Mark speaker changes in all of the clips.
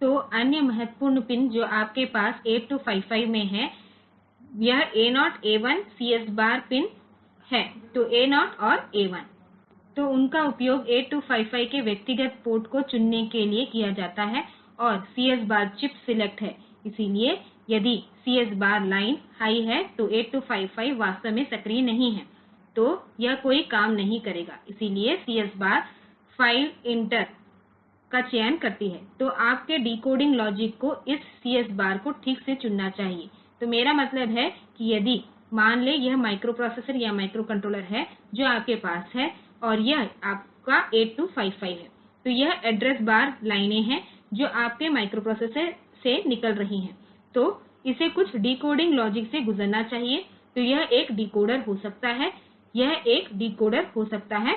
Speaker 1: तो अन्य महत्वपूर्ण पिन जो आपके पास 8255 में है, यह A0 A1 CS बार पिन है। तो A0 और A1 तो उनका उपयोग 8255 के व्यक्तिगत पोर्ट को चुनने के लिए किया जाता है और CS बार चिप सिलेक्ट है। इसलिए यदि CS बार लाइन हाई है तो 8255 वास्तव में सक्रिय नहीं है, तो यह कोई काम नहीं करेगा। इसलिए CS बार फाइल इंटर का चयन करती है। तो आपके डिकोडिंग लॉजिक को इस CS बार को ठीक से चुनना चाहिए। तो मेरा मतलब है कि यदि मान लें यह माइक्रोप्रोसेसर या माइक्रोकंट्रोलर है जो आपके पास है और यह आपका 8255 है, तो यह एड्रेस बार लाइनें हैं जो आपके माइक्रोप्रोसेसर से निकल रही हैं। तो इसे कुछ डिकोडिंग लॉजिक से गुजरना चाहिए। तो यह एक डिकोडर हो सकता है, यह एक डिकोडर हो सकता है,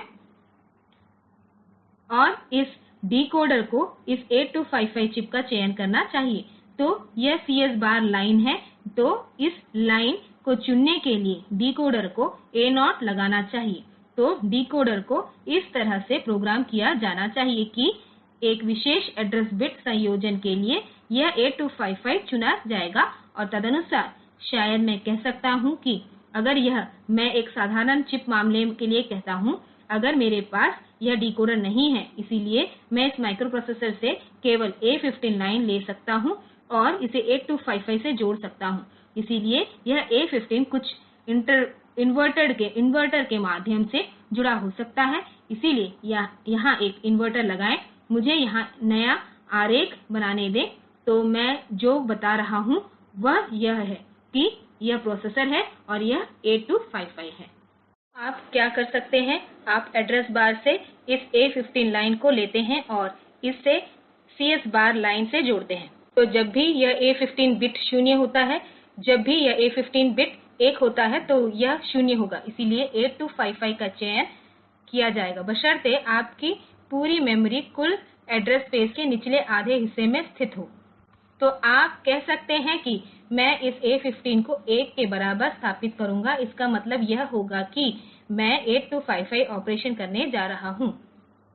Speaker 1: और इस डिकोडर को इस 8255 चिप का चयन करना चाहिए। तो यह CS बार लाइन है। तो इस लाइन को चुनने के लिए डिकोडर को A0 लगाना चाहिए। तो डिकोडर को इस तरह से प्रोग्राम किया जाना चाहिए कि एक विशेष एड्रेस बिट संयोजन के लिए यह 8255 चुना जाएगा और तदनुसार शायद मैं कह सकता हूं कि अगर यह मैं एक साधारण चिप मामले के लिए कहता हूं, अगर मेरे पास यह डिकोडर नहीं है, इसलिए मैं इस माइक्रोप्रोसेसर से केवल A15 लाइन ले सकता हूं और इसे 8255 से जोड़ सकता हूं। इसलिए यह A15 कुछ इन्वर्टर के माध्यम से जुड़ा हो सकता है। इसलिए यहाँ एक इन्वर्टर लगाएं। मुझे यहाँ नया आरेख बनाने दें। तो मैं जो बता रहा हूँ वह यह है कि यह प्रोसेसर है और यह 8255 है। आप क्या कर सकते हैं, आप एड्रेस बार से इस A15 लाइन को लेते हैं और इसे CS बार लाइन से जोड़ते हैं। तो जब भी यह A15 बिट 0 होता है, जब भी यह A15 बिट 1 होता है तो यह 0 होगा। इसलिए 8255 का चयन किया जाएगा बशर्ते आपकी पूरी मेमोरी कुल एड्रेस स्पेस के निचले आधे हिस्से में स्थित हो। तो आप कह सकते हैं कि मैं इस A15 को 1 के बराबर स्थापित करूंगा। इसका मतलब यह होगा कि मैं 8255 ऑपरेशन करने जा रहा हूं।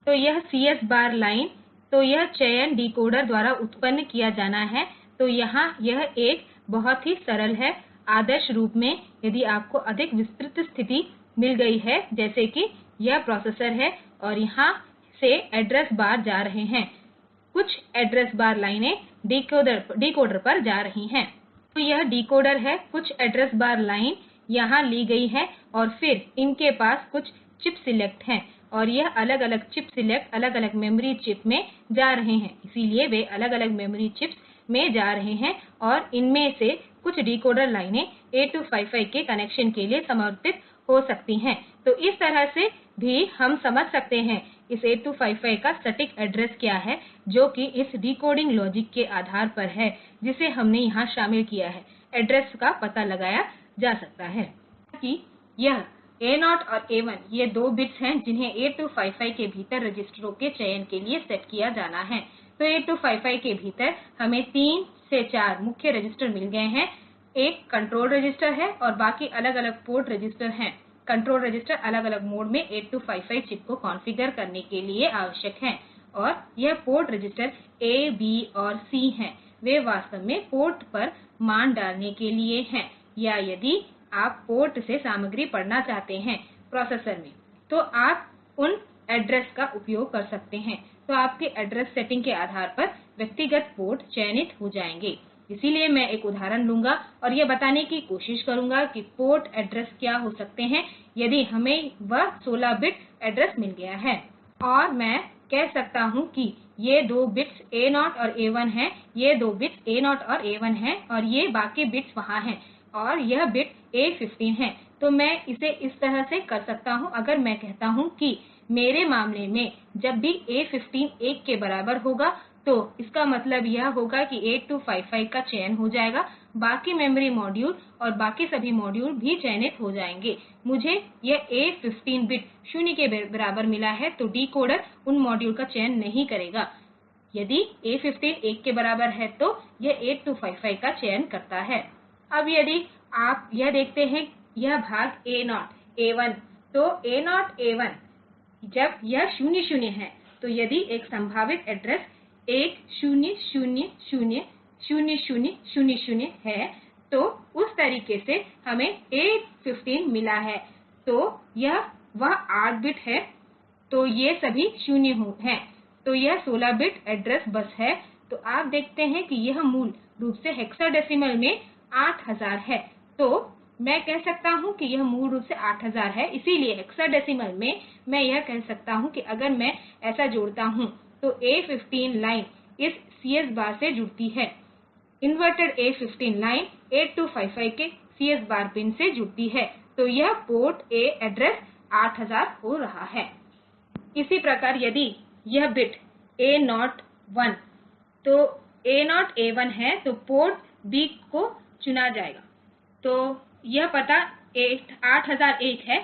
Speaker 1: तो यह CS बार लाइन, तो यह चयन डिकोडर द्वारा उत्पन्न किया जाना है। तो यहाँ यह एक बहुत ही सरल है। आदर्श रूप में यदि आपको अधिक विस्तृत स्थिति मिल गई है, जैसे कि यह प्रोसेसर है और यहाँ से एड्रेस बार जा रहे हैं, कुछ एड्रेस बार लाइनें डिकोडर पर जा रही हैं। तो यह डिकोडर है, कुछ एड्रेस बार लाइन यहाँ ली गई है और फिर इनके पास कुछ चिप सिलेक्ट हैं और यह अलग अलग चिप सिलेक्ट अलग अलग मेमोरी चिप में जा रहे हैं। इसलिए वे अलग अलग मेमोरी चिप्स में जा रहे हैं और इनमें से कुछ डिकोडर लाइनें 8255 के कनेक्शन के लिए समर्पित हो सकती हैं। तो इस तरह से भी हम समझ सकते हैं इस 8255 का सटीक एड्रेस क्या है, जो कि इस डिकोडिंग लॉजिक के आधार पर है जिसे हमने यहां शामिल किया है। एड्रेस का पता लगाया जा सकता है कि यह A0 और A1 ये 2 बिट्स हैं जिन्हें 8255 के भीतर रजिस्टरों के चयन के लिए सेट किया जाना है। तो 8255 के भीतर हमें 3 से 4 मुख्य रजिस्टर मिल गए हैं। एक कंट्रोल रजिस्टर है और बाकी अलग अलग पोर्ट रजिस्टर हैं। कंट्रोल रजिस्टर अलग अलग मोड में 8255 चिप को कॉन्फ़िगर करने के लिए आवश्यक हैं और यह पोर्ट रजिस्टर A, B और C हैं। वे वास्तव में पोर्ट पर मान डालने के लिए हैं या यदि आप पोर्ट से सामग्री पढ़ना चाहते हैं प्रोसेसर में, तो आप उन एड्रेस का उपयोग कर सकते हैं। तो आपके एड्रेस सेटिंग के आधार पर व्यक्तिगत पोर्ट चयनित हो जाएंगे। इसलिए मैं एक उदाहरण लूंगा और यह बताने की कोशिश करूंगा कि पोर्ट एड्रेस क्या हो सकते हैं यदि हमें वह 16 बिट एड्रेस मिल गया है। और मैं कह सकता हूं कि ये 2 बिट्स A0 और A1 हैं, ये 2 बिट्स A0 और A1 हैं और ये बाकी बिट्स वहां हैं और यह बिट A15 है। तो मैं इसे इस तरह से कर सकता हूं। अगर मैं कहता हूं कि मेरे मामले में जब भी A15 1 के बराबर होगा, तो इसका मतलब यह होगा कि 8255 का चयन हो जाएगा, बाकी मेमोरी मॉड्यूल और बाकी सभी मॉड्यूल भी चयनित हो जाएंगे। मुझे यह A15 बिट 0 के बराबर मिला है, तो डिकोडर उन मॉड्यूल का चयन नहीं करेगा। यदि A15 1 के बराबर है तो यह 8255 का चयन करता है। अब यदि आप यह देखते हैं यह भाग A0 A1, तो A0 A1 जब यह 00 है, तो यदि एक संभावित एड्रेस 1 0 0 0 0 0 0 0 है। तो उस तरीके से हमें A15 मिला है। तो यह वह 8 बिट है। तो ये सभी 0 हैं। तो यह 16 बिट एड्रेस बस है। तो आप देखते हैं कि यह मूल रूप से हेक्साडेसिमल में 8000 है। तो मैं कह सकता हूं कि यह मूल रूप से 8000 है। इसलिए हेक्साडेसिमल में मैं यह कह सकता हूं कि अगर मैं ऐसा जोड़ता हूं तो A15 लाइन इस CS बार से जुड़ती है। इन्वर्टेड A15 लाइन 8255 के CS बार पिन से जुड़ती है। तो यह पोर्ट A एड्रेस 8000 हो रहा है। इसी प्रकार यदि यह बिट A0 1 तो A0 A1 है तो पोर्ट B को चुना जाएगा। तो यह पता 8001 है।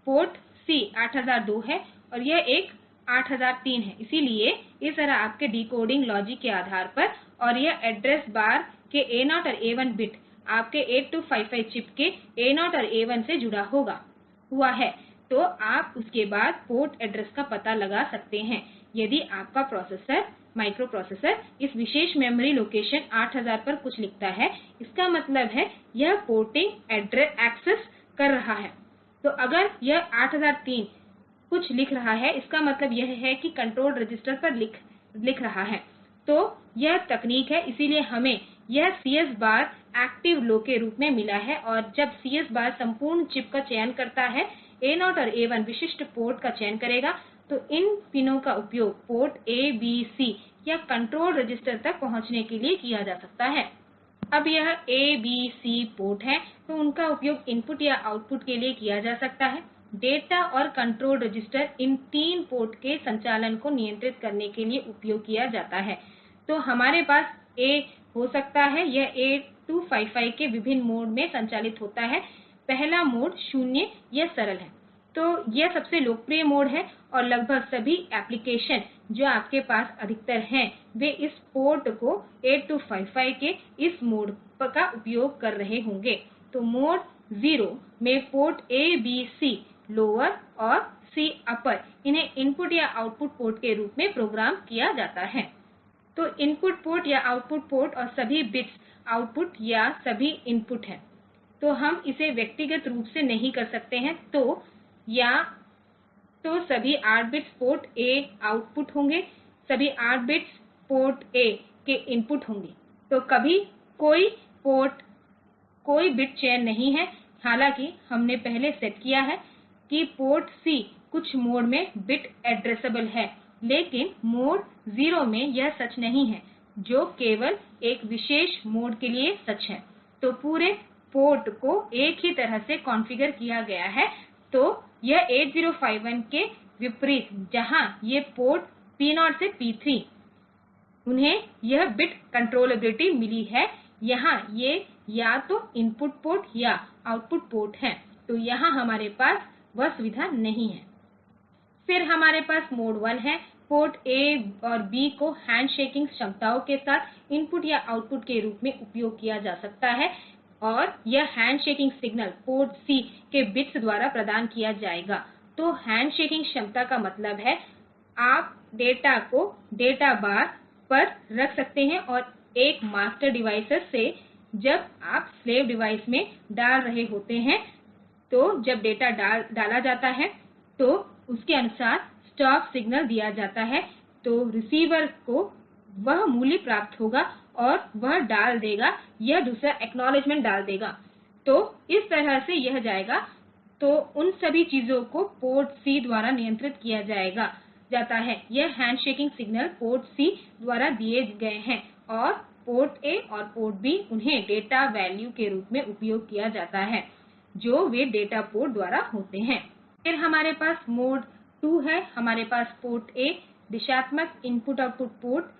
Speaker 1: पोर्ट C 8002 है और यह एक 8003 है। इसलिए इस तरह आपके डिकोडिंग लॉजिक के आधार पर और यह एड्रेस बार के A0 और A1 बिट आपके 8255 चिप के A0 और A1 से जुड़ा हुआ है। तो आप उसके बाद पोर्ट एड्रेस का पता लगा सकते हैं। यदि आपका प्रोसेसर माइक्रोप्रोसेसर इस विशेष मेमोरी लोकेशन 8000 पर कुछ लिखता है, इसका मतलब है यह पोर्टिंग एक्सेस कर रहा है। तो अगर यह 8003 कुछ लिख रहा है, इसका मतलब यह है कि कंट्रोल रजिस्टर पर लिख रहा है। तो यह तकनीक है। इसलिए हमें यह CS बार एक्टिव लो के रूप में मिला है। और जब CS बार संपूर्ण चिप का चयन करता है, A0 और A1 विशिष्ट पोर्ट का चयन करेगा। तो इन पिनों का उपयोग पोर्ट A B C या कंट्रोल रजिस्टर तक पहुंचने के लिए किया जा सकता है। अब यह A B C पोर्ट है। तो उनका उपयोग इनपुट या आउटपुट के लिए किया जा सकता है। डेटा और कंट्रोल रजिस्टर इन 3 पोर्ट के संचालन को नियंत्रित करने के लिए उपयोग किया जाता है। तो हमारे पास A हो सकता है। यह 8255 के विभिन्न मोड में संचालित होता है। पहला मोड 0 यह सरल है। तो यह सबसे लोकप्रिय मोड है और लगभग सभी एप्लीकेशन जो आपके पास अधिकतर हैं, वे इस पोर्ट को 8255 के इस मोड का उपयोग कर रहे होंगे। तो मोड 0 में port A B C lower और C अपर इन्हें इनपुट या आउटपुट पोर्ट के रूप में प्रोग्राम किया जाता है। तो इनपुट पोर्ट या आउटपुट पोर्ट और सभी बिट्स आउटपुट या सभी इनपुट हैं। तो हम इसे व्यक्तिगत रूप से नहीं कर सकते हैं। तो या तो सभी 8 बिट्स पोर्ट A आउटपुट होंगे, सभी 8 बिट्स पोर्ट A के इनपुट होंगे। तो कभी कोई बिट चयन नहीं है। हालांकि हमने पहले सेट किया है कि पोर्ट C कुछ मोड में बिट एड्रेसेबल है, लेकिन मोड 0 में यह सच नहीं है, जो केवल एक विशेष मोड के लिए सच है। तो पूरे पोर्ट को एक ही तरह से कॉन्फ़िगर किया गया है। तो यह 8051 के विपरीत, जहां ये पोर्ट P0 से P3 उन्हें यह बिट कंट्रोलेबिलिटी मिली है, यहाँ ये या तो इनपुट पोर्ट या आउटपुट पोर्ट हैं। तो यहाँ हमारे पास वह सुविधा नहीं है। फिर हमारे पास मोड 1 है। पोर्ट A और B को हैंडशेकिंग क्षमताओं के साथ इनपुट या आउटपुट के रूप में उपयोग किया जा सकता है और यह हैंडशेकिंग सिग्नल पोर्ट C के बिट्स द्वारा प्रदान किया जाएगा। तो हैंडशेकिंग क्षमता का मतलब है आप डेटा को डेटा बार पर रख सकते हैं और एक मास्टर डिवाइस से जब आप स्लेव डिवाइस में डाल रहे होते हैं, तो जब डेटा डाला जाता है तो उसके अनुसार स्टॉप सिग्नल दिया जाता है। तो रिसीवर को वह मूल्य प्राप्त होगा और वह डाल देगा, यह दूसरा एक्नॉलेजमेंट डाल देगा। तो इस तरह से यह जाएगा। तो उन सभी चीजों को पोर्ट C द्वारा नियंत्रित किया जाता है। यह हैंडशेकिंग सिग्नल पोर्ट C द्वारा दिए गए हैं और पोर्ट A और पोर्ट B उन्हें डेटा वैल्यू के रूप में उपयोग किया जाता है, जो वे डेटा पोर्ट द्वारा होते हैं। फिर हमारे पास मोड 2 है। हमारे पास पोर्ट A दिशात्मक इनपुट आउटपुट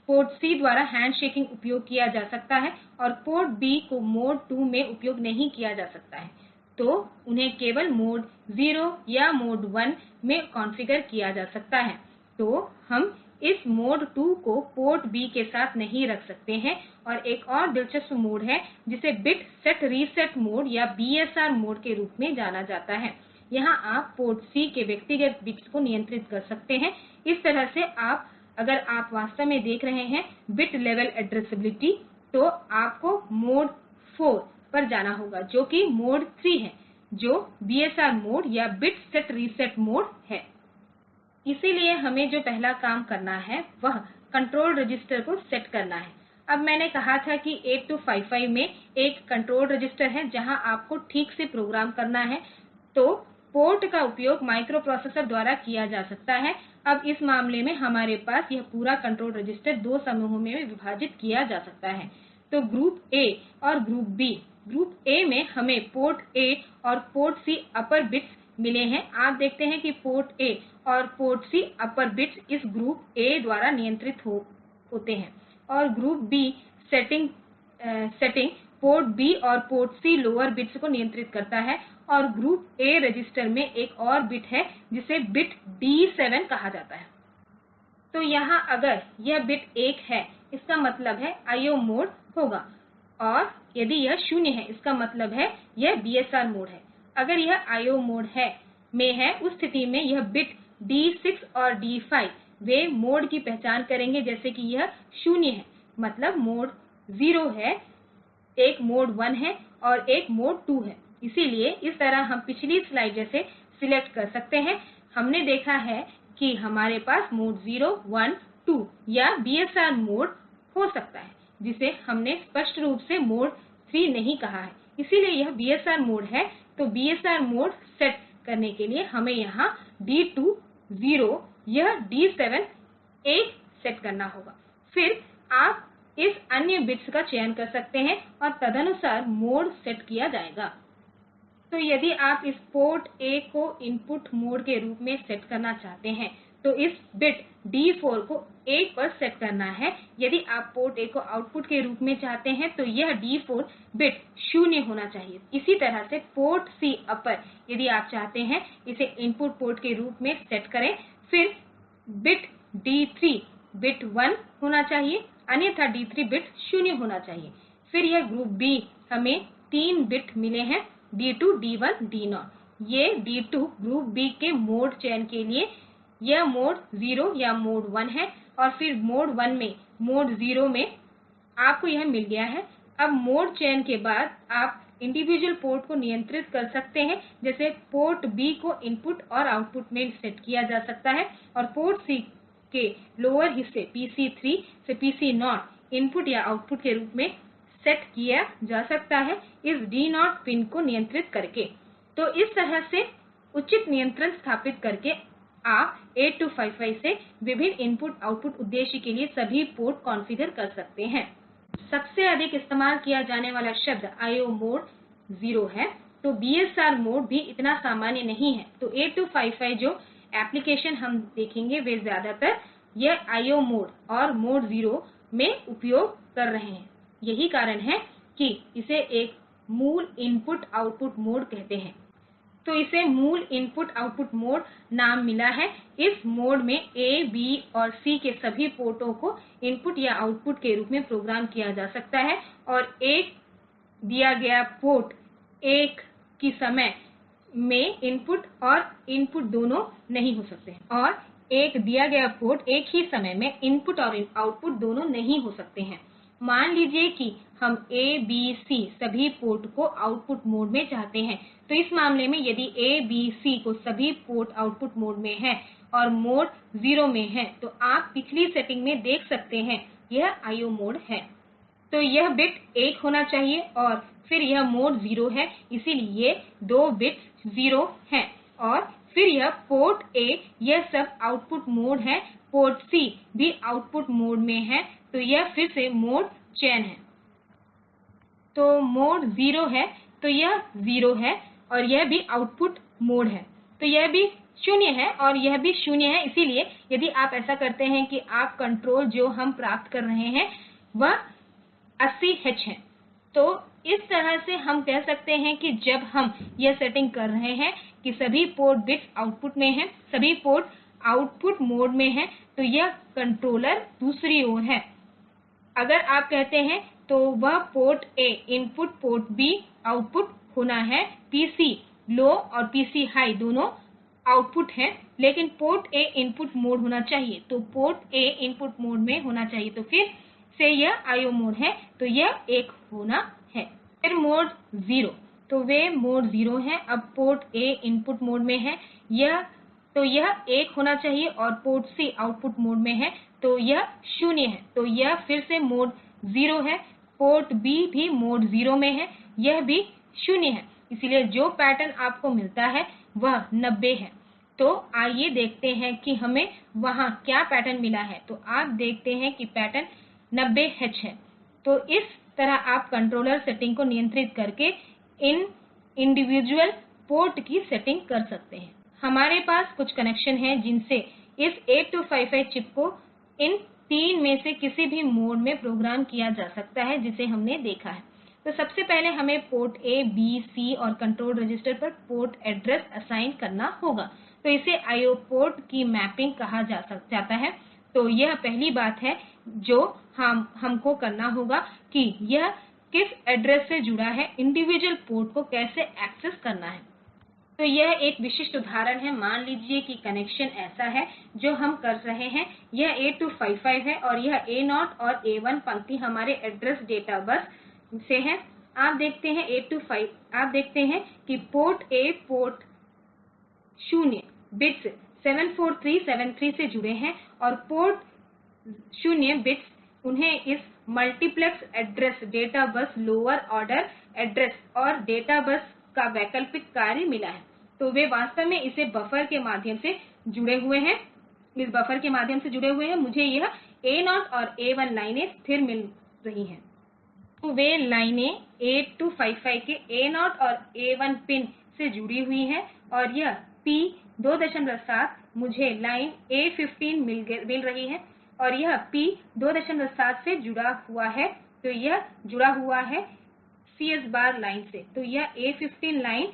Speaker 1: पोर्ट C द्वारा हैंडशेकिंग उपयोग किया जा सकता है और पोर्ट B को मोड 2 में उपयोग नहीं किया जा सकता है। तो उन्हें केवल मोड 0 या मोड 1 में कॉन्फ़िगर किया जा सकता है। तो हम इस मोड 2 को पोर्ट B के साथ नहीं रख सकते हैं। और एक और दिलचस्प मोड है जिसे बिट सेट रीसेट मोड या BSR मोड के रूप में जाना जाता है। यहां आप पोर्ट C के व्यक्तिगत बिट्स को नियंत्रित कर सकते हैं। इस तरह से आप अगर आप वास्तव में देख रहे हैं बिट लेवल एड्रेसेबिलिटी, तो आपको मोड 4 पर जाना होगा, जो कि मोड 3 है, जो बीएसआर मोड या बिट सेट रीसेट मोड है। इसलिए हमें जो पहला काम करना है वह कंट्रोल रजिस्टर को सेट करना है। अब मैंने कहा था कि 8255 में एक कंट्रोल रजिस्टर है जहां आपको ठीक से प्रोग्राम करना है। तो पोर्ट का उपयोग माइक्रोप्रोसेसर द्वारा किया जा सकता है। अब इस मामले में हमारे पास यह पूरा कंट्रोल रजिस्टर दो समूहों में विभाजित किया जा सकता है, तो ग्रुप ए और ग्रुप बी। ग्रुप ए में हमें पोर्ट ए और पोर्ट सी अपर बिट्स मिले हैं। आप देखते हैं कि पोर्ट ए और पोर्ट सी अपर बिट्स इस ग्रुप ए द्वारा नियंत्रित होते हैं, और group B setting port B और पोर्ट सी लोअर बिट्स को नियंत्रित करता है। और ग्रुप ए रजिस्टर में एक और बिट है जिसे बिट डी7 कहा जाता है। तो यहाँ अगर यह बिट 1 है, इसका मतलब है आईओ मोड होगा, और यदि यह 0 है, इसका मतलब है यह बीएसआर मोड है। अगर यह आईओ मोड में है, उस स्थिति में यह बिट डी6 और डी5 वे मोड की पहचान करेंगे, जैसे कि यह 0 है, मतलब मोड 0 है, एक मोड 1 है और एक मोड 2 है। इसीलिए इस तरह हम पिछली स्लाइड जैसे सिलेक्ट कर सकते हैं। हमने देखा है कि हमारे पास मोड 0, 1, 2 या बीएसआर मोड हो सकता है, जिसे हमने स्पष्ट रूप से मोड 3 नहीं कहा है। इसीलिए यह बीएसआर मोड है। तो बीएसआर मोड सेट करने के लिए हमें यहाँ D2 0 यह D7 1 सेट करना होगा। फिर आप इस अन्य बिट्स का चयन कर सकते हैं और तदनुसार मोड सेट किया जाएगा। तो यदि आप इस पोर्ट ए को इनपुट मोड के रूप में सेट करना चाहते हैं, तो इस बिट डी4 को 1 पर सेट करना है। यदि आप पोर्ट ए को आउटपुट के रूप में चाहते हैं, तो यह डी4 बिट 0 होना चाहिए। इसी तरह से पोर्ट सी अपर, यदि आप चाहते हैं इसे इनपुट पोर्ट के रूप में सेट करें, फिर बिट डी3 बिट 1 होना चाहिए, अन्यथा डी3 बिट 0 होना चाहिए। फिर यह ग्रुप बी, हमें 3 बिट मिले हैं, D2, D1, D0। ये D2 ग्रुप बी के मोड चयन के लिए, यह मोड 0 या मोड 1 है, और फिर मोड 1 में, मोड 0 में आपको यह मिल गया है। अब मोड चयन के बाद आप इंडिविजुअल पोर्ट को नियंत्रित कर सकते हैं, जैसे पोर्ट बी को इनपुट और आउटपुट में सेट किया जा सकता है, और पोर्ट सी के लोअर हिस्से PC3 से PC0 इनपुट या आउटपुट के रूप में सेट किया जा सकता है, इस D0 पिन को नियंत्रित करके। तो इस तरह से उचित नियंत्रण स्थापित करके आप 8255 से विभिन्न इनपुट आउटपुट उद्देश्य के लिए सभी पोर्ट कॉन्फ़िगर कर सकते हैं। सबसे अधिक इस्तेमाल किया जाने वाला शब्द आईओ मोड 0 है, तो बीएसआर मोड भी इतना सामान्य नहीं है। तो 8255 जो एप्लीकेशन हम देखेंगे वे ज्यादातर यह आईओ मोड और मोड 0 में उपयोग कर रहे हैं। यही कारण है कि इसे एक मूल इनपुट आउटपुट मोड कहते हैं। तो इसे मूल इनपुट आउटपुट मोड नाम मिला है। इस मोड में ए, बी और सी के सभी पोर्टों को इनपुट या आउटपुट के रूप में प्रोग्राम किया जा सकता है, और एक दिया गया पोर्ट एक की समय में इनपुट और इनपुट दोनों नहीं हो सकते हैं, और एक दिया गया पोर्ट एक ही समय में इनपुट और आउटपुट दोनों नहीं हो सकते हैं। मान लीजिए कि हम ए, बी, सी सभी पोर्ट को आउटपुट मोड में चाहते हैं। तो इस मामले में यदि ए, बी, सी को सभी पोर्ट आउटपुट मोड में है और मोड 0 में है, तो आप पिछली सेटिंग में देख सकते हैं यह आईओ मोड है। तो यह बिट 1 होना चाहिए, और फिर यह मोड 0 है, इसीलिए ये 2 बिट्स 0 हैं। और फिर यह पोर्ट ए, यह सब आउटपुट मोड है, पोर्ट सी भी आउटपुट मोड में है, तो यह फिर से मोड चयन है। तो मोड 0 है, तो यह 0 है, और यह भी आउटपुट मोड है, तो यह भी 0 है और यह भी 0 है। इसलिए यदि आप ऐसा करते हैं कि आप कंट्रोल जो हम प्राप्त कर रहे हैं वह 80H है, तो इस तरह से हम कह सकते हैं कि जब हम यह सेटिंग कर रहे हैं कि सभी पोर्ट बिट्स आउटपुट में हैं, सभी पोर्ट आउटपुट मोड में हैं, तो यह कंट्रोलर दूसरी ओर है। अगर आप कहते हैं तो वह port A input, port B output होना है, पीसी लो और पीसी हाई दोनों आउटपुट है, लेकिन पोर्ट ए इनपुट मोड होना चाहिए। तो पोर्ट ए इनपुट मोड में होना चाहिए। तो फिर से यह IO मोड है, तो यह 1 होना है। फिर मोड 0, तो वे मोड 0 हैं। अब पोर्ट ए इनपुट मोड में है, तो यह 1 होना चाहिए, और पोर्ट सी आउटपुट मोड में है, तो यह 0 है। तो यह फिर से मोड 0 है। पोर्ट बी भी मोड 0 में है, यह भी 0 है। इसलिए जो पैटर्न आपको मिलता है वह 90 है। तो आइए देखते हैं कि हमें वहां क्या पैटर्न मिला है। तो आप देखते हैं कि पैटर्न 90H है। तो इस तरह आप कंट्रोलर सेटिंग को नियंत्रित करके इन इंडिविजुअल पोर्ट की सेटिंग कर सकते हैं। हमारे पास कुछ कनेक्शन हैं जिनसे इस 8255 चिप को इन 3 में से किसी भी मोड में प्रोग्राम किया जा सकता है जिसे हमने देखा है। तो सबसे पहले हमें पोर्ट ए, बी, सी और कंट्रोल रजिस्टर पर पोर्ट एड्रेस असाइन करना होगा। तो इसे IO पोर्ट की मैपिंग कहा जाता है। तो यह पहली बात है जो हमको करना होगा कि यह किस एड्रेस से जुड़ा है, इंडिविजुअल पोर्ट को कैसे एक्सेस करना है। तो यह एक विशिष्ट उदाहरण है। मान लीजिए कि कनेक्शन ऐसा है जो हम कर रहे हैं। यह 8255 है और यह A0 और A1 पंक्ति हमारे एड्रेस डेटा बस से है। आप देखते हैं कि पोर्ट ए पोर्ट 0 बिट्स 74373 से जुड़े हैं, और पोर्ट 0 बिट्स उन्हें इस multiplex address data bus lower order address और डेटा बस का वैकल्पिक कार्य मिला है। तो वे वास्तव में इस बफर के माध्यम से जुड़े हुए हैं। मुझे यह A0 और A1 लाइनें स्थिर मिल रही हैं। तो वे लाइनें 8255 के A0 और A1 पिन से जुड़ी हुई हैं, और यह P 27 मुझे लाइन A15 मिल रही है, और यह P 27 से जुड़ा हुआ है। तो यह जुड़ा हुआ है CS बार लाइन से। तो यह A15 लाइन,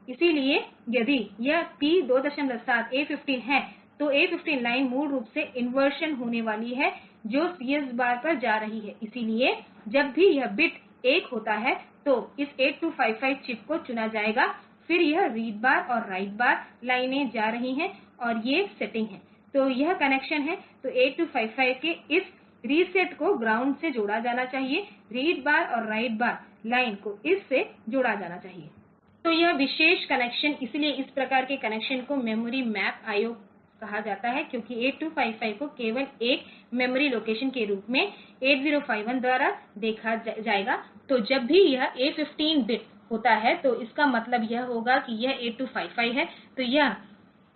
Speaker 1: इसलिए यदि यह P 27 A15 है, तो A15 लाइन मूल रूप से इन्वर्शन होने वाली है जो CS बार पर जा रही है। इसलिए जब भी यह बिट 1 होता है तो इस 8255 चिप को चुना जाएगा। फिर यह रीड बार और राइट बार लाइनें जा रही हैं, और ये सेटिंग है। तो यह कनेक्शन है। तो 8255 के इस रीसेट को ग्राउंड से जोड़ा जाना चाहिए। रीड बार और राइट बार लाइन को इस से जोड़ा जाना चाहिए। तो यह विशेष कनेक्शन, इसलिए इस प्रकार के कनेक्शन को मेमोरी मैप IO कहा जाता है, क्योंकि 8255 को केवल एक मेमोरी लोकेशन के रूप में 8051 द्वारा देखा जाएगा। तो जब भी यह A15 बिट होता है तो इसका मतलब यह होगा कि यह 8255 है, तो यह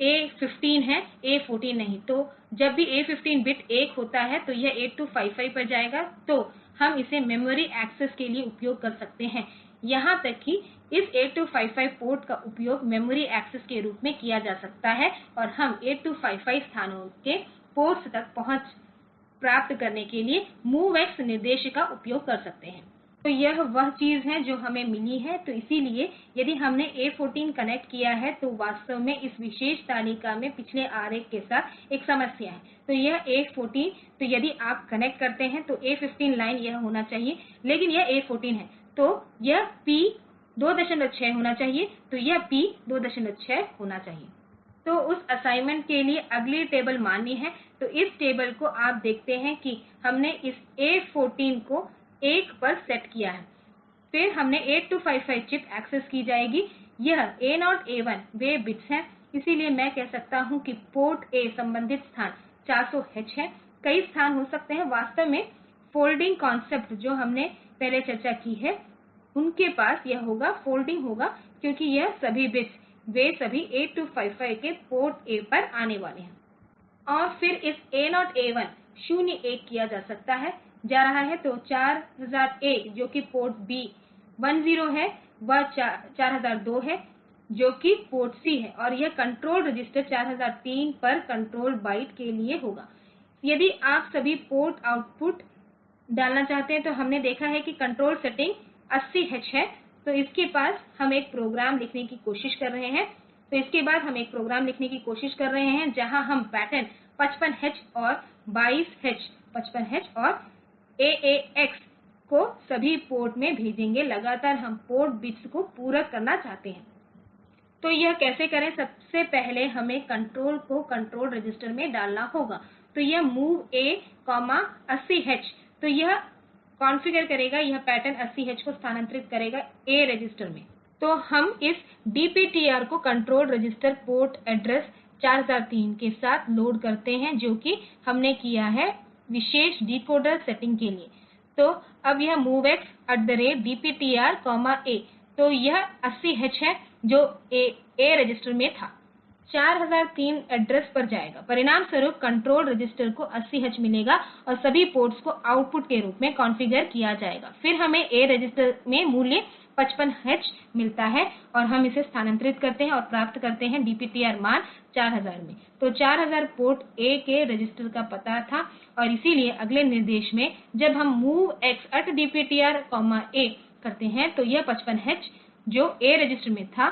Speaker 1: A15 है, A14 नहीं। तो जब भी A15 बिट 1 होता है तो यह 8255 पर जाएगा। तो हम इसे मेमोरी एक्सेस के लिए उपयोग कर सकते हैं। यहां तक कि इस 8255 पोर्ट का उपयोग मेमोरी एक्सेस के रूप में किया जा सकता है, और हम 8255 स्थानों के पोर्ट्स तक पहुंच प्राप्त करने के लिए MOVX निर्देश का उपयोग कर सकते हैं। तो यह वह चीज है जो हमें मिली है। तो इसीलिए यदि हमने A14 कनेक्ट किया है तो वास्तव में इस विशेष तालिका में पिछले आरेख के साथ एक समस्या है। तो यह A14, तो यदि आप कनेक्ट करते हैं तो A15 लाइन यह होना चाहिए, लेकिन यह A14 है, तो यह P 26 होना चाहिए। तो यह P 26 होना चाहिए। तो उस असाइनमेंट के लिए अगली टेबल मान्य है। तो इस टेबल को आप देखते हैं कि हमने इस A14 को 1 पर सेट किया है। फिर हमने 8255 चिप एक्सेस की जाएगी। यह A0 A1 वे बिट्स हैं। इसलिए मैं कह सकता हूं कि पोर्ट ए संबंधित स्थान 400H है। कई स्थान हो सकते हैं। वास्तव में फोल्डिंग कॉन्सेप्ट जो हमने पहले चर्चा की है, उनके पास यह होगा, फोल्डिंग होगा, क्योंकि यह सभी बिट्स वे सभी 8255 के पोर्ट ए पर आने वाले हैं। और फिर इस A0 A1 0 1 किया जा रहा है। तो 4001 जो कि पोर्ट बी 10 है, वह 4002 है जो कि पोर्ट सी है, और यह कंट्रोल रजिस्टर 4003 पर कंट्रोल बाइट के लिए होगा। यदि आप सभी पोर्ट आउटपुट डालना चाहते हैं तो हमने देखा है कि कंट्रोल सेटिंग 80H है। तो इसके पास हम एक प्रोग्राम लिखने की कोशिश कर रहे हैं। तो इसके बाद हम एक प्रोग्राम लिखने की कोशिश कर रहे हैं जहां हम पैटर्न 55H और 22H 55H और AAX को सभी पोर्ट में भेजेंगे। लगातार हम पोर्ट बिट्स को पूरक करना चाहते हैं। तो यह कैसे करें? सबसे पहले हमें कंट्रोल को कंट्रोल रजिस्टर में डालना होगा। तो यह MOV A 80H, तो यह कॉन्फ़िगर करेगा, यह पैटर्न 80H को स्थानांतरित करेगा A रजिस्टर में। तो हम इस DPTR को कंट्रोल रजिस्टर पोर्ट एड्रेस 4003 के साथ लोड करते हैं, जो कि हमने किया है विशेष डिकोडर सेटिंग के लिए। तो अब यह MOVX DPTR A, तो यह 80H है जो A रजिस्टर में था, 4003 एड्रेस पर जाएगा। परिणाम स्वरूप कंट्रोल रजिस्टर को 80H मिलेगा और सभी पोर्ट्स को आउटपुट के रूप में कॉन्फ़िगर किया जाएगा। फिर हमें A रजिस्टर में मूल्य 55H मिलता है और हम इसे स्थानांतरित करते हैं और प्राप्त करते हैं DPTR मान 4000 में। तो 4000 पोर्ट A के रजिस्टर का पता था और इसीलिए अगले निर्देश में जब हम MOVX DPTR A करते हैं तो यह 55H जो A रजिस्टर में था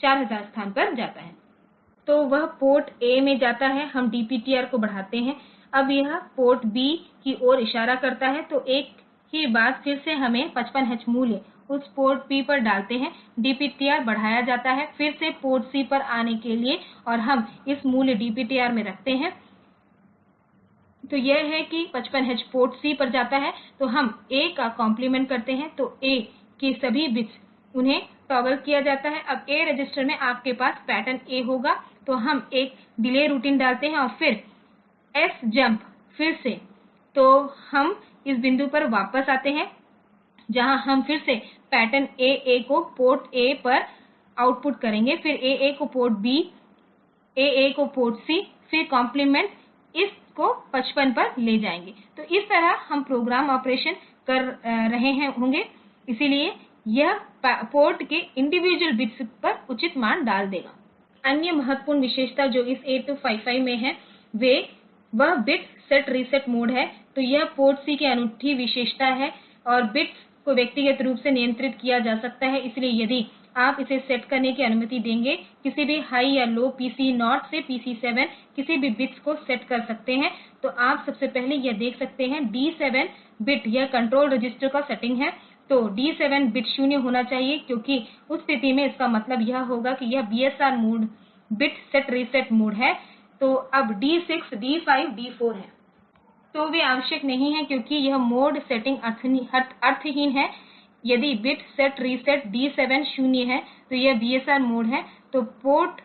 Speaker 1: 4000 स्थान पर जाता है। तो वह पोर्ट A में जाता है, हम DPTR को बढ़ाते हैं। अब यह पोर्ट B की ओर इशारा करता है, तो एक ही बात फिर से हमें 55H मूल्य उस पोर्ट P पर डालते हैं, DPTR बढ़ाया जाता है फिर से पोर्ट C पर आने के लिए और हम इस मूल्य DPTR में रखते हैं। तो यह है कि 55H पोर्ट C पर जाता है, तो हम A का कॉम्प्लीमेंट करते हैं, तो A के सभी बिट्स उन्हें टॉगल किया जाता है। अब A रजिस्टर में आपके पास पैटर्न A होगा, तो हम एक डिले रूटीन डालते हैं और फिर S जंप फिर से, तो हम इस बिंदु पर वापस आते हैं जहां हम फिर से पैटर्न AA को पोर्ट A पर आउटपुट करेंगे, फिर AA को पोर्ट B, AA को पोर्ट C, फिर कॉम्प्लीमेंट इस को 55 पर ले जाएंगे। तो इस तरह हम प्रोग्राम ऑपरेशन कर रहे होंगे, इसलिए यह पोर्ट के इंडिविजुअल बिट्स पर उचित मान डाल देगा। अन्य महत्वपूर्ण विशेषता जो इस 8255 में है वह बिट सेट रीसेट मोड है। तो यह पोर्ट C की अनूठी विशेषता है और बिट्स को व्यक्तिगत रूप से नियंत्रित किया जा सकता है। इसलिए यदि आप इसे सेट करने की अनुमति देंगे, किसी भी हाई या लो PC0 से PC7 किसी भी बिट्स को सेट कर सकते हैं। तो आप सबसे पहले यह देख सकते हैं D7 बिट यह कंट्रोल रजिस्टर का सेटिंग है। तो D7 बिट 0 होना चाहिए, क्योंकि उस स्थिति में इसका मतलब यह होगा कि यह BSR mode bit set reset mode है। तो अब D6 D5 D4 है, तो वे आवश्यक नहीं है क्योंकि यह मोड सेटिंग अर्थहीन है। यदि बिट सेट रीसेट D7 0 है तो यह BSR मोड है। तो पोर्ट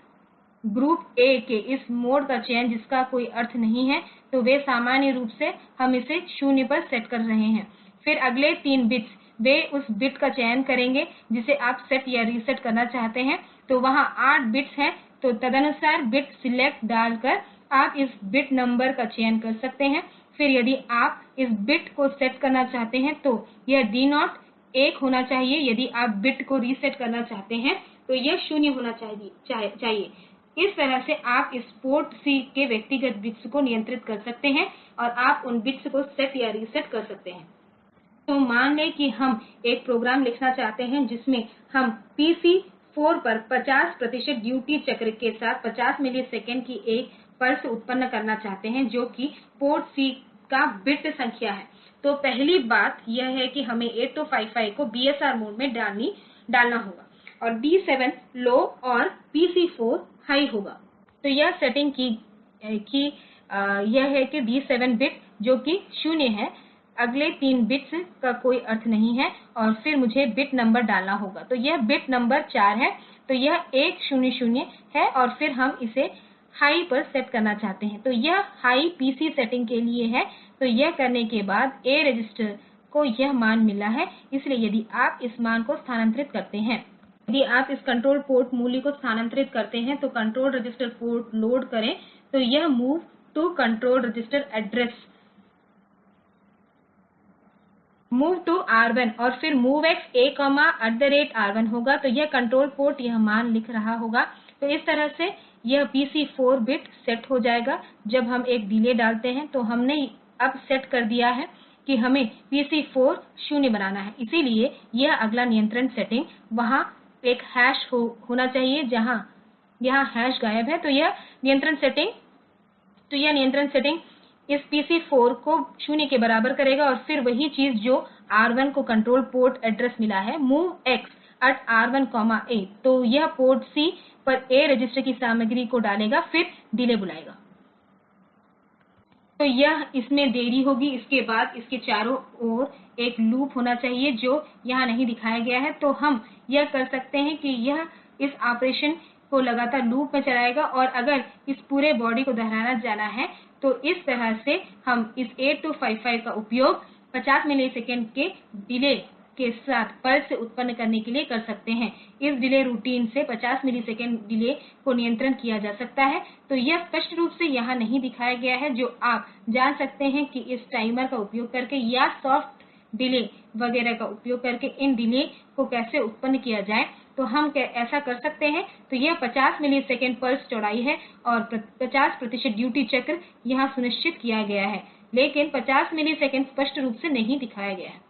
Speaker 1: ग्रुप A के इस मोड का चयन जिसका कोई अर्थ नहीं है, तो वे सामान्य रूप से हम इसे 0 पर सेट कर रहे हैं। फिर अगले 3 बिट्स वे उस बिट का चयन करेंगे जिसे आप सेट या रीसेट करना चाहते हैं। तो वहाँ 8 बिट्स हैं, तो तदनुसार बिट सिलेक्ट डालकर आप इस बिट नंबर का चयन कर सकते हैं। फिर यदि आप इस बिट को सेट करना चाहते हैं तो यह D0 1 होना चाहिए। यदि आप बिट को रीसेट करना चाहते हैं तो यह 0 होना चाहिए। इस तरह से आप इस पोर्ट C के व्यक्तिगत बिट्स को नियंत्रित कर सकते हैं और आप उन बिट्स को सेट या रीसेट कर सकते हैं। तो मान लें कि हम एक प्रोग्राम लिखना चाहते हैं जिसमें हम PC4 पर 50 प्रतिशत ड्यूटी चक्र के साथ 50 मिलीसेकंड की एक पल्स उत्पन्न करना चाहते हैं, जो कि पोर्ट C का बिट संख्या है। तो पहली बात यह है कि हमें 8255 को BSR मोड में डालना होगा और D7 लो और PC4 हाई होगा। तो यह सेटिंग यह है कि D7 बिट जो कि 0 है, अगले 3 बिट्स का कोई अर्थ नहीं है और फिर मुझे बिट नंबर डालना होगा। तो यह बिट नंबर 4 है, तो यह 100 है और फिर हम इसे हाई पर सेट करना चाहते हैं। तो यह हाई PC सेटिंग के लिए है। तो यह करने के बाद A रजिस्टर को यह मान मिला है, इसलिए यदि आप इस मान को स्थानांतरित करते हैं, यदि आप इस कंट्रोल पोर्ट मूल्य को स्थानांतरित करते हैं तो कंट्रोल रजिस्टर पोर्ट लोड करें, तो यह move to control register address move to R1 और फिर MOVX A R1 होगा। तो यह कंट्रोल पोर्ट यह मान लिख रहा होगा। तो इस तरह से यह PC4 बिट सेट हो जाएगा। जब हम एक डिले डालते हैं तो हमने अब सेट कर दिया है कि हमें PC4 0 बनाना है, इसलिए यह अगला नियंत्रण सेटिंग वहाँ एक हैश होना चाहिए जहाँ यहाँ हैश गायब है। तो यह नियंत्रण सेटिंग इस PC4 को 0 के बराबर करेगा और फिर वही चीज जो R1 को कंट्रोल पोर्ट एड्रेस मिला है MOVX R1 A। तो यह पोर्ट C पर A रजिस्टर की सामग्री को डालेगा फिर डिले बुलाएगा। तो यह इसमें देरी होगी। इसके बाद इसके चारों ओर एक लूप होना चाहिए जो यहां नहीं दिखाया गया है। तो हम यह कर सकते हैं कि यह इस ऑपरेशन को लगातार लूप में चलाएगा और अगर इस पूरे बॉडी को दोहराया जाना है तो इस तरह से हम इस 8255 का उपयोग 50 मिलीसेकंड के डिले के साथ पल्स उत्पन्न करने के लिए कर सकते हैं। इस डिले रूटीन से 50 मिलीसेकंड डिले को नियंत्रण किया जा सकता है। तो यह स्पष्ट रूप से यहां नहीं दिखाया गया है जो आप जान सकते हैं कि इस टाइमर का उपयोग करके या सॉफ्ट डिले वगैरह का उपयोग करके इन डिले को कैसे उत्पन्न किया जाए। तो हम ऐसा कर सकते हैं। तो यह 50 मिलीसेकंड पल्स चौड़ाई है और 50 प्रतिशत ड्यूटी चक्र यहां सुनिश्चित किया गया है लेकिन 50 मिलीसेकंड स्पष्ट रूप से नहीं दिखाया गया है।